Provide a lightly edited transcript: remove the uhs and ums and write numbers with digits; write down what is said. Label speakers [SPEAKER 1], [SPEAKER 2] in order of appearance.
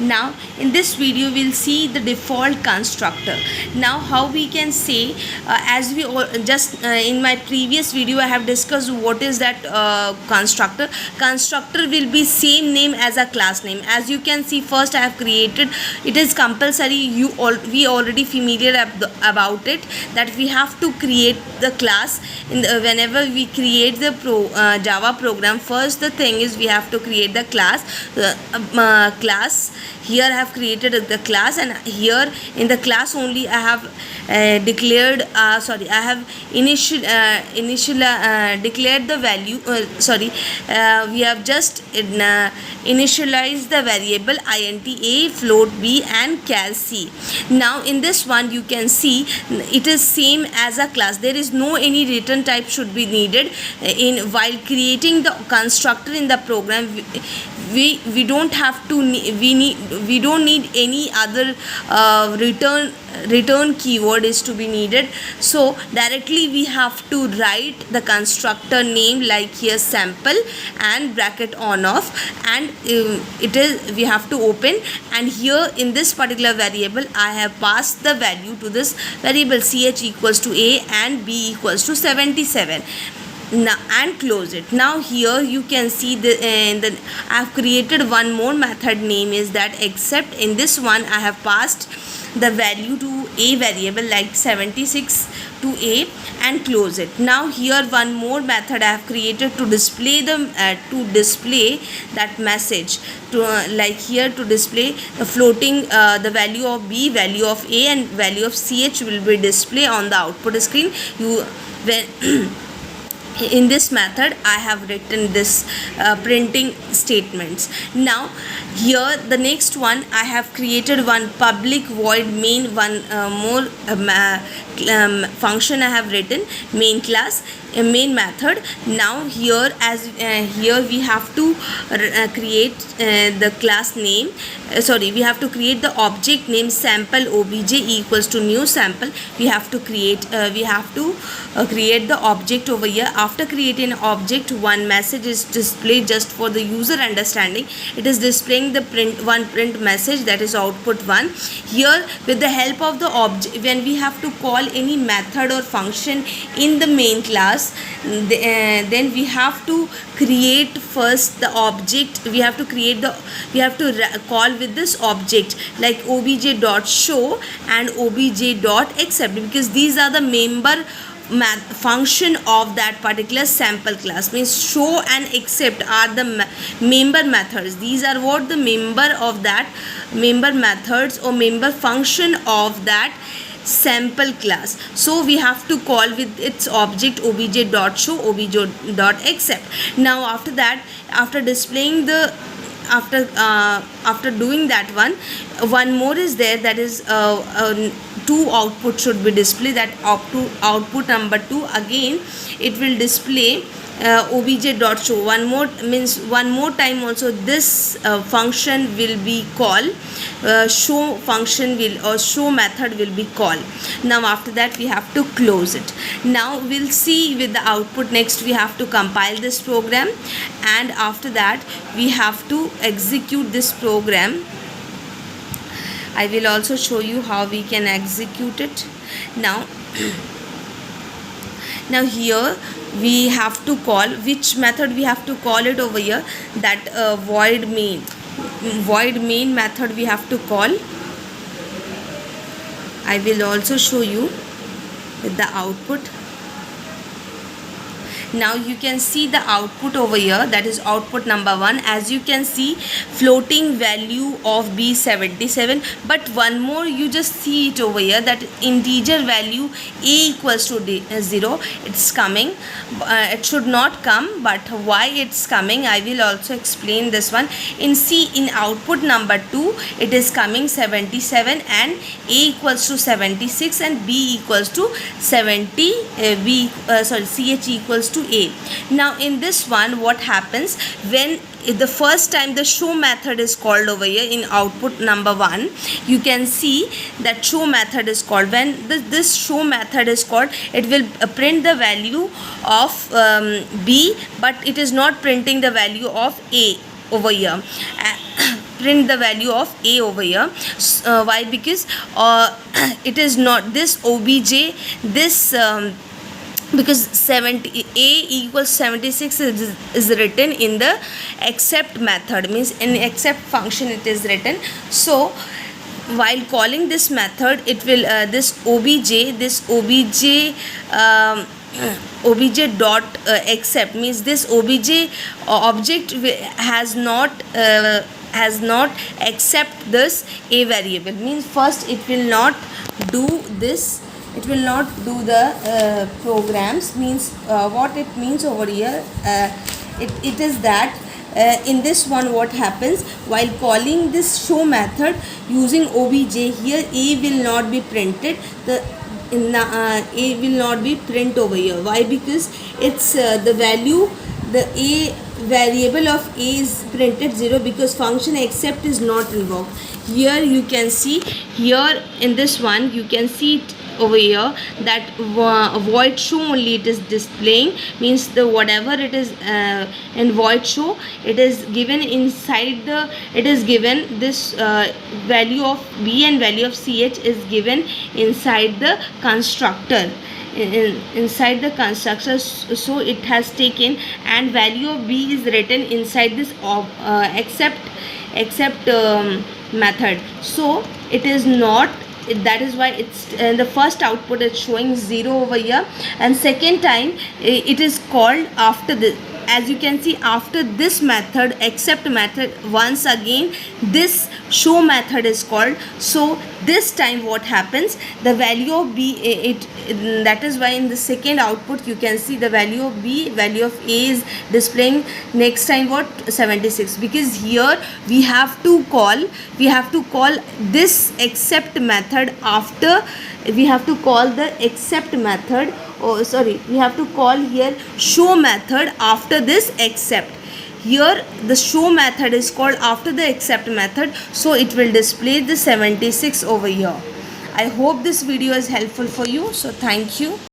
[SPEAKER 1] Now in this video we'll see the default constructor. Now how we can say, as we just in my previous video I have discussed what is that constructor. Constructor will be same name as a class name. As you can see, first I have created, it is compulsory, we already familiar about it, that we have to create the class whenever we create the Java program. First the thing is we have to create the class. Here I have created the class, and here in the class only I have declared I have declared the value. We have just initialized the variable int a, float b, and char c. Now in this one you can see it is same as a class. There is no any return type should be needed in while creating the constructor in the program. We don't have to we don't need any other return keyword is to be needed. So directly we have to write the constructor name, like here sample and bracket on off, and we have to open, and here in this particular variable I have passed the value to this variable ch equals to a and b equals to 77. Now and close it. Now here you can see I have created one more method, name is that except. In this one I have passed the value to a variable like 76 to a and close it. Now here one more method I have created to display that message, to like here to display the floating the value of b, value of a, and value of ch will be displayed on the output screen. In this method I have written this printing statements. Now here the next one I have created one public void main, one more function I have written, main class, main method. Now here here we have to create the class name, we have to create the object name sample obj equals to new sample. We have to create the object over here. After creating an object, one message is displayed just for the user understanding. It is displaying the print message, that is output 1. Here with the help of the object, when we have to call any method or function in the main class, then we have to create first the object. We have to call with this object like obj.show and obj.accept, because these are the member function of that particular sample class. Means show and accept are the member methods. These are what the member of that member methods or member function of that sample class. So we have to call with its object obj.show, obj.accept. Now after that, after displaying the after doing that one more is there, that is two output should be displayed. That output number 2, again it will display obj.show. One more time also this function will be called, show function will, or show method will be called. Now after that we have to close it. Now we'll see with the output. Next we have to compile this program, and after that we have to execute this program. I will also show you how we can execute it. Now here we have to call, which method we have to call it over here, that void main method we have to call. I will also show you with the output. Now you can see the output over here, that is output number 1. As you can see, floating value of b77, but one more you just see it over here, that integer value a equals to 0. It's coming, it should not come, but why it's coming I will also explain this one. In output number 2 it is coming 77 and a equals to 76 and b equals to 70, ch equals to a. Now in this one what happens, when the first time the show method is called over here in output number 1, you can see that show method is called. When this show method is called, it will print the value of b, but it is not printing the value of a over here. print the value of a over here. Why? Because it is not this obj, this because 70 a equals 76 is written in the except method, means in except function it is written. So while calling this method, it will this obj obj dot accept, means this obj object has not accept this a variable, means first it will not do this, it will not do the programs, means what it means over here, it is that in this one what happens, while calling this show method using obj, here a will not be printed, a will not be print over here. Why? Because it's the value, the a variable of a is printed 0 because function accept is not invoked. Here you can see, here in this one you can see it over here that void show only it is displaying, means the whatever it is in void show, it is given inside the, it is given this value of b and value of ch is given inside the constructor, inside the constructor, so it has taken, and value of b is written inside this except method. So it is not, that is why it's the first output is showing 0 over here, and second time it is called after this. As you can see, after this method, except method, once again this show method is called. So this time what happens, the value of b, that is why in the second output you can see the value of b, value of a is displaying next time what, 76, because here we have to call this except method after, we have to call the except method, we have to call here show method after this except. Here the show method is called after the except method, so it will display the 76 over here. I hope this video is helpful for you. So thank you.